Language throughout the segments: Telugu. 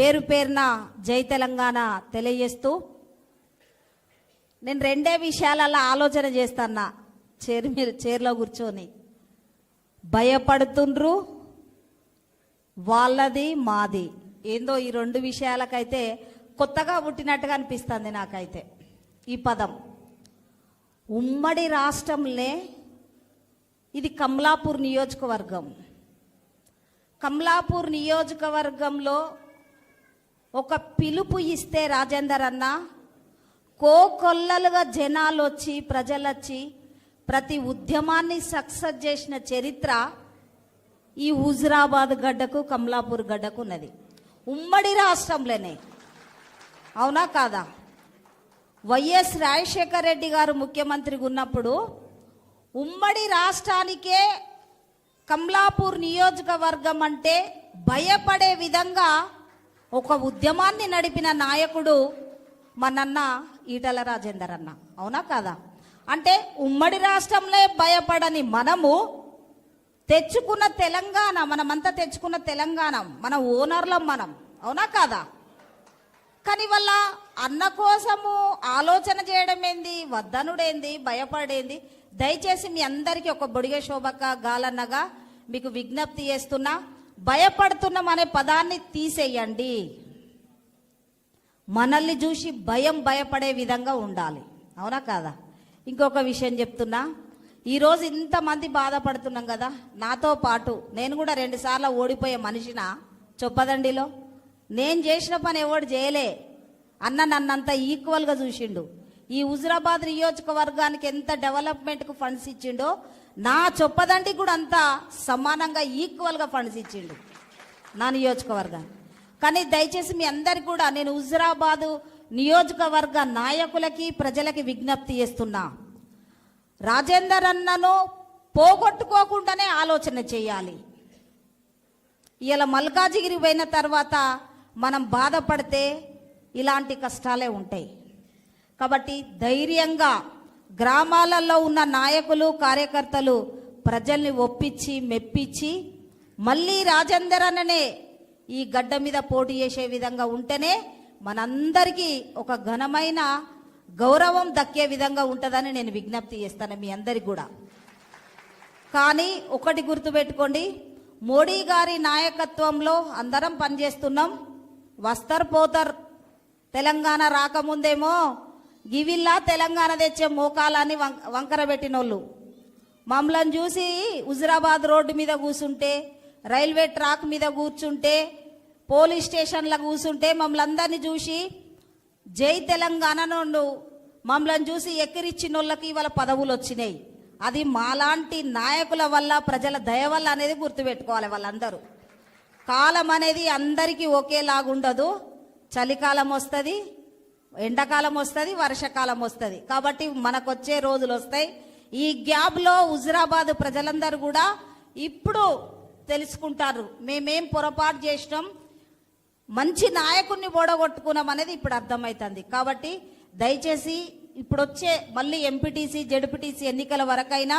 పేరు పేరున జై తెలంగాణ తెలియజేస్తూ నేను రెండే విషయాలలో ఆలోచన చేస్తున్నా. చైర్లో కూర్చొని భయపడుతుండ్రు, వాళ్ళది మాది. ఏందో ఈ రెండు విషయాలకైతే కొత్తగా పుట్టినట్టుగా అనిపిస్తుంది నాకైతే. ఈ పదం ఉమ్మడి రాష్ట్రంలో ఇది కమలాపూర్ నియోజకవర్గం. కమలాపూర్ నియోజకవర్గంలో ఒక పిలుపు ఇస్తే రాజేందర్ అన్న కోకొల్లలుగా జనాలు వచ్చి ప్రజలు వచ్చి ప్రతి ఉద్యమాన్ని సక్సెస్ చేసిన చరిత్ర ఈ హుజురాబాద్ గడ్డకు కమలాపూర్ గడ్డకు ఉన్నది. ఉమ్మడి రాష్ట్రంలోనే. అవునా కాదా? వైఎస్ రాజశేఖర్ రెడ్డి గారు ముఖ్యమంత్రిగా ఉన్నప్పుడు ఉమ్మడి రాష్ట్రానికే కమలాపూర్ నియోజకవర్గం అంటే భయపడే విధంగా ఒక ఉద్యమాన్ని నడిపిన నాయకుడు మనన్న ఈటల రాజేందర్ అన్న. అవునా కాదా? అంటే ఉమ్మడి రాష్ట్రంలో భయపడని మనము తెచ్చుకున్న తెలంగాణ, మనమంతా తెచ్చుకున్న తెలంగాణ, మన ఓనర్లం మనం. అవునా కాదా? కానీ వాళ్ళ అన్న కోసము ఆలోచన చేయడం ఏంది, వద్దనుడేంది, భయపడేంది? దయచేసి మీ అందరికీ ఒక బొడిగ శోభక్క గాలన్నగా మీకు విజ్ఞప్తి చేస్తున్నా, భయపడుతున్నాం అనే పదాన్ని తీసేయండి. మనల్ని చూసి భయపడే విధంగా ఉండాలి. అవునా కాదా? ఇంకొక విషయం చెప్తున్నా, ఈరోజు ఇంతమంది బాధపడుతున్నాం కదా, నాతో పాటు నేను కూడా 2 సార్లు ఓడిపోయే మనిషిన చొప్పదండిలో. నేను చేసిన పని ఎవడు చేయలే. అన్న నన్నంతా ఈక్వల్గా చూసిండు. ఈ హుజురాబాద్ నియోజకవర్గానికి ఎంత డెవలప్మెంట్కు ఫండ్స్ ఇచ్చిండో నా చొప్పదండికి కూడా అంతా సమానంగా ఈక్వల్గా ఫండ్స్ ఇచ్చిండు నా నియోజకవర్గానికి. కానీ దయచేసి మీ అందరికి కూడా నేను హుజురాబాదు నియోజకవర్గ నాయకులకి ప్రజలకి విజ్ఞప్తి చేస్తున్నా, రాజేందర్ అన్నను పోగొట్టుకోకుండానే ఆలోచన చేయాలి. ఇలా మల్కాజిగిరి పోయిన తర్వాత మనం బాధపడితే ఇలాంటి కష్టాలే ఉంటాయి. కాబట్టి ధైర్యంగా గ్రామాలలో ఉన్న నాయకులు కార్యకర్తలు ప్రజల్ని ఒప్పించి మెప్పించి మళ్ళీ రాజేందర్ అన్ననే ఈ గడ్డ మీద పోటీ చేసే విధంగా ఉంటేనే మనందరికీ ఒక ఘనమైన గౌరవం దక్కే విధంగా ఉంటుందని నేను విజ్ఞప్తి చేస్తాను మీ అందరికి కూడా. కానీ ఒకటి గుర్తుపెట్టుకోండి, మోడీ గారి నాయకత్వంలో అందరం పనిచేస్తున్నాం. వస్తారు పోతారు. తెలంగాణ రాకముందేమో గివిల్లా తెలంగాణ తెచ్చే మోకాలని వంకర పెట్టినోళ్ళు మమ్మల్ని చూసి హుజురాబాద్ రోడ్డు మీద కూర్చుంటే, రైల్వే ట్రాక్ మీద కూర్చుంటే, పోలీస్ స్టేషన్లో కూర్చుంటే మమ్మల్ని అందరినీ చూసి జై తెలంగాణ నుండి మమ్మల్ని చూసి ఎక్కిరిచ్చిన వాళ్ళకి ఇవాళ పదవులు వచ్చినాయి. అది మాలాంటి నాయకుల వల్ల, ప్రజల దయ వల్ల అనేది గుర్తుపెట్టుకోవాలి వాళ్ళందరూ. కాలం అనేది అందరికీ ఒకేలాగుండదు. చలికాలం వస్తుంది, ఎండాకాలం వస్తుంది, వర్షాకాలం వస్తుంది. కాబట్టి మనకొచ్చే రోజులు వస్తాయి. ఈ గ్యాప్లో హుజురాబాద్ ప్రజలందరూ కూడా ఇప్పుడు తెలుసుకుంటారు మేమేం పొరపాటు చేసినాం, మంచి నాయకుడిని ఓడగొట్టుకున్నాం అనేది ఇప్పుడు అర్థమవుతుంది. కాబట్టి దయచేసి ఇప్పుడు వచ్చే మళ్ళీ ఎంపీటీసీ జెడ్పీటీసీ ఎన్నికల వరకైనా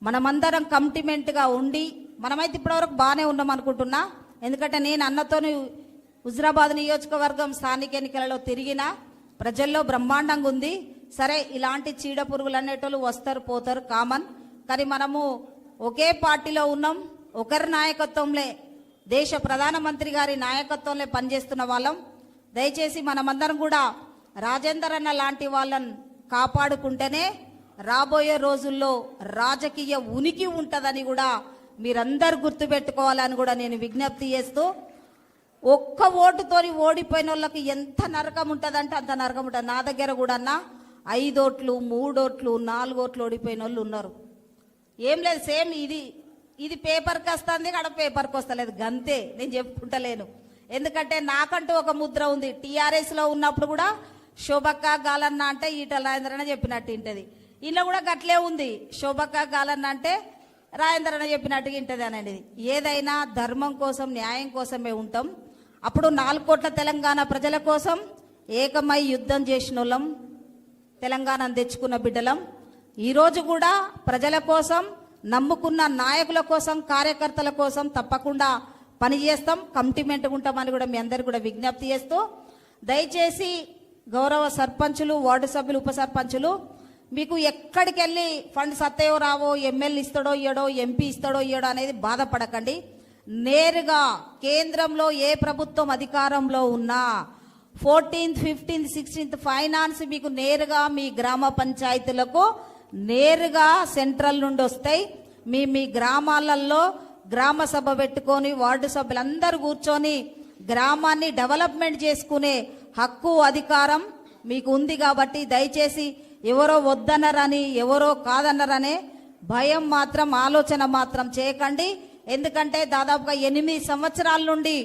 మనమందరం కమిట్మెంట్గా ఉండి, మనమైతే ఇప్పటివరకు బాగానే ఉన్నాం అనుకుంటున్నా. ఎందుకంటే నేను అన్నతోని హుజురాబాద్ నియోజకవర్గం స్థానిక ఎన్నికలలో తిరిగిన ప్రజల్లో బ్రహ్మాండంగా ఉంది. సరే, ఇలాంటి చీడ పురుగులు అనేటోళ్ళు వస్తారు పోతారు కామన్. కానీ మనము ఒకే పార్టీలో ఉన్నాం, ఒకరి నాయకత్వంలో, దేశ ప్రధానమంత్రి గారి నాయకత్వంలో పనిచేస్తున్న వాళ్ళం. దయచేసి మనమందరం కూడా రాజేందర్ అన్న లాంటి వాళ్ళని కాపాడుకుంటేనే రాబోయే రోజుల్లో రాజకీయ ఉనికి ఉంటుందని కూడా మీరందరూ గుర్తుపెట్టుకోవాలని కూడా నేను విజ్ఞప్తి చేస్తూ, ఒక్క ఓటుతోని ఓడిపోయిన వాళ్ళకి ఎంత నరకం ఉంటుందంటే అంత నరకం ఉంటుంది. నా దగ్గర కూడా అన్న 5 ఓట్లు 3 ఓట్లు 4 ఓట్లు ఓడిపోయిన వాళ్ళు ఉన్నారు. ఏం లేదు, సేమ్ ఇది పేపర్కి వస్తుంది, అక్కడ పేపర్కి వస్తలేదు, గంతే. నేను చెప్పుకుంటలేను, ఎందుకంటే నాకంటూ ఒక ముద్ర ఉంది. టీఆర్ఎస్లో ఉన్నప్పుడు కూడా శోభక్క గాలన్న అంటే ఈటల రాజేందర్ అన్న చెప్పినట్టు ఉంటుంది. ఇంట్లో కూడా గట్లే ఉంది, శోభక్క గాలన్న అంటే రాజేందర్ అన్న చెప్పినట్టుగా ఉంటుంది అనేది. ఏదైనా ధర్మం కోసం న్యాయం కోసమే ఉంటాం. అప్పుడు 4 కోట్ల తెలంగాణ ప్రజల కోసం ఏకమై యుద్ధం చేసిన వాళ్ళం, తెలంగాణను తెచ్చుకున్న బిడ్డలం. ఈరోజు కూడా ప్రజల కోసం, నమ్ముకున్న నాయకుల కోసం, కార్యకర్తల కోసం తప్పకుండా పని చేస్తాం, కమిట్మెంట్గా ఉంటామని కూడా మీ అందరు కూడా విజ్ఞప్తి చేస్తూ, దయచేసి గౌరవ సర్పంచులు, వార్డు సభ్యులు, ఉప సర్పంచులు, మీకు ఎక్కడికి వెళ్ళి ఫండ్స్ వస్తాయో రావో, ఎమ్మెల్యే ఇస్తాడో ఇయ్యడో, ఎంపీ ఇస్తాడో ఇయ్యడో అనేది బాధపడకండి. నేరుగా కేంద్రంలో ఏ ప్రభుత్వం అధికారంలో ఉన్నా 14th, 15th, 16th ఫైనాన్స్ మీకు నేరుగా మీ గ్రామ పంచాయతీలకు నేరుగా సెంట్రల్ నుండి వస్తాయి. మీ గ్రామాలలో గ్రామ సభ పెట్టుకొని వార్డు సభ్యులందరూ కూర్చొని గ్రామాన్ని డెవలప్మెంట్ చేసుకునే హక్కు, అధికారం మీకు ఉంది. కాబట్టి దయచేసి ఎవరో వద్దన్నారని, ఎవరో కాదన్నారనే భయం మాత్రం, ఆలోచన మాత్రం చేయకండి. ఎందుకంటే దాదాపుగా 8 సంవత్సరాల నుండి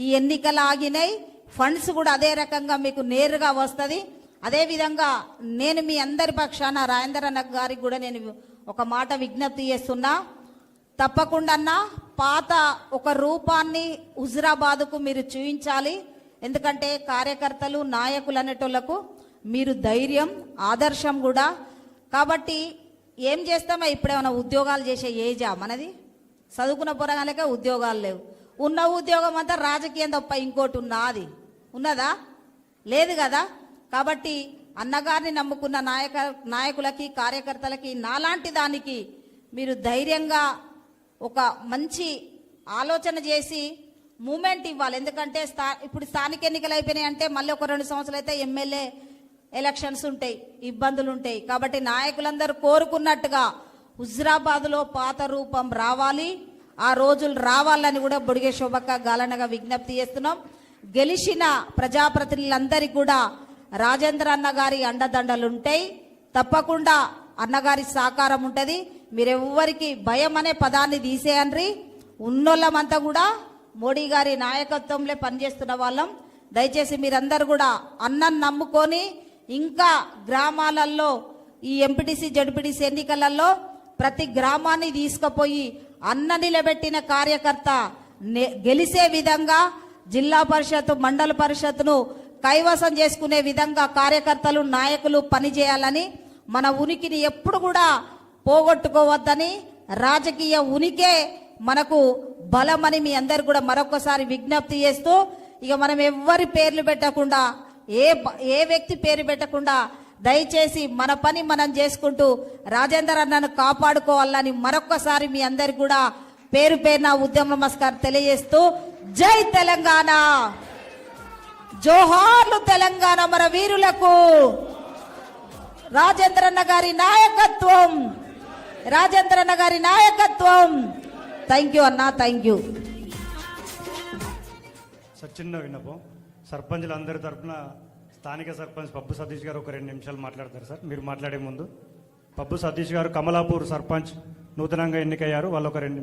ఈ ఎన్నికలు ఆగినాయి. ఫండ్స్ కూడా అదే రకంగా మీకు నేరుగా వస్తుంది. అదేవిధంగా నేను మీ అందరి పక్షాన రాజేందర్ అన్న గారికి కూడా నేను ఒక మాట విజ్ఞప్తి చేస్తున్నా. తప్పకుండా పాత ఒక రూపాన్ని హుజురాబాద్కు మీరు చూపించాలి. ఎందుకంటే కార్యకర్తలు, నాయకులు అనేటోళ్లకు మీరు ధైర్యం, ఆదర్శం కూడా. కాబట్టి ఏం చేస్తామో ఇప్పుడేమైనా ఉద్యోగాలు చేసే ఏజా మనది? చదువుకున్న పొరగాలకే ఉద్యోగాలు లేవు. ఉన్న ఉద్యోగం అంతా రాజకీయం తప్ప ఇంకోటి ఉన్నది ఉన్నదా? లేదు కదా. కాబట్టి అన్నగారిని నమ్ముకున్న నాయకులకి, కార్యకర్తలకి, నాలాంటి దానికి మీరు ధైర్యంగా ఒక మంచి ఆలోచన చేసి మూమెంట్ ఇవ్వాలి. ఎందుకంటే ఇప్పుడు స్థానిక ఎన్నికలు అయిపోయినాయి అంటే మళ్ళీ ఒక 2 సంవత్సరాలు అయితే ఎమ్మెల్యే ఎలక్షన్స్ ఉంటాయి, ఇబ్బందులు ఉంటాయి. కాబట్టి నాయకులందరూ కోరుకున్నట్టుగా హుజురాబాద్లో పాత రూపం రావాలి, ఆ రోజులు రావాలని కూడా బొడిగే శోభక్క గాలనగా విజ్ఞప్తి చేస్తున్నాం. గెలిచిన ప్రజాప్రతినిధులందరికీ కూడా రాజేంద్ర అన్న గారి అండదండలు ఉంటాయి. తప్పకుండా అన్నగారి సహకారం ఉంటుంది. మీరెవ్వరికి భయం అనే పదాన్ని తీసేయండి. ఉన్నోళ్ళమంతా కూడా మోడీ గారి నాయకత్వంలో పనిచేస్తున్న వాళ్ళం. దయచేసి మీరందరూ కూడా అన్నను నమ్ముకొని ఇంకా గ్రామాలలో ఈ ఎంపీటీసీ, జడ్పీటీసీ ఎన్నికలలో ప్రతి గ్రామాన్ని తీసుకుపోయి అన్న నిలబెట్టిన కార్యకర్త గెలిసే విధంగా జిల్లా పరిషత్, మండల పరిషత్ను కైవసం చేసుకునే విధంగా కార్యకర్తలు, నాయకులు పనిచేయాలని, మన ఉనికిని ఎప్పుడు కూడా పోగొట్టుకోవద్దని, రాజకీయ ఉనికే మనకు బలమని మీ అందరు కూడా మరొకసారి విజ్ఞప్తి చేస్తూ, ఇక మనం ఎవ్వరి పేర్లు పెట్టకుండా, ఏ వ్యక్తి పేరు పెట్టకుండా దయచేసి మన పని మనం చేసుకుంటూ రాజేందర్ అన్నను కాపాడుకోవాలని మరొక్కసారి మీ అందరికి కూడా పేరు పేరున ఉద్యమ నమస్కారం తెలియజేస్తూ, జై తెలంగాణ, జోహార్లు తెలంగాణ మన వీరులకు, రాజేంద్ర అన్న గారి నాయకత్వం, రాజేంద్ర అన్న గారి నాయకత్వం. థ్యాంక్ యూ అన్న, థ్యాంక్ యూ. చిన్న విన్నపం, సర్పంచులందరి తరఫున స్థానిక సర్పంచ్ పబ్బు సతీష్ గారు ఒక 2 నిమిషాలు మాట్లాడతారు సార్. మీరు మాట్లాడే ముందు పబ్బు సతీష్ గారు కమలాపూర్ సర్పంచ్ నూతనంగా ఎన్నికయ్యారు, వాళ్ళు ఒక 2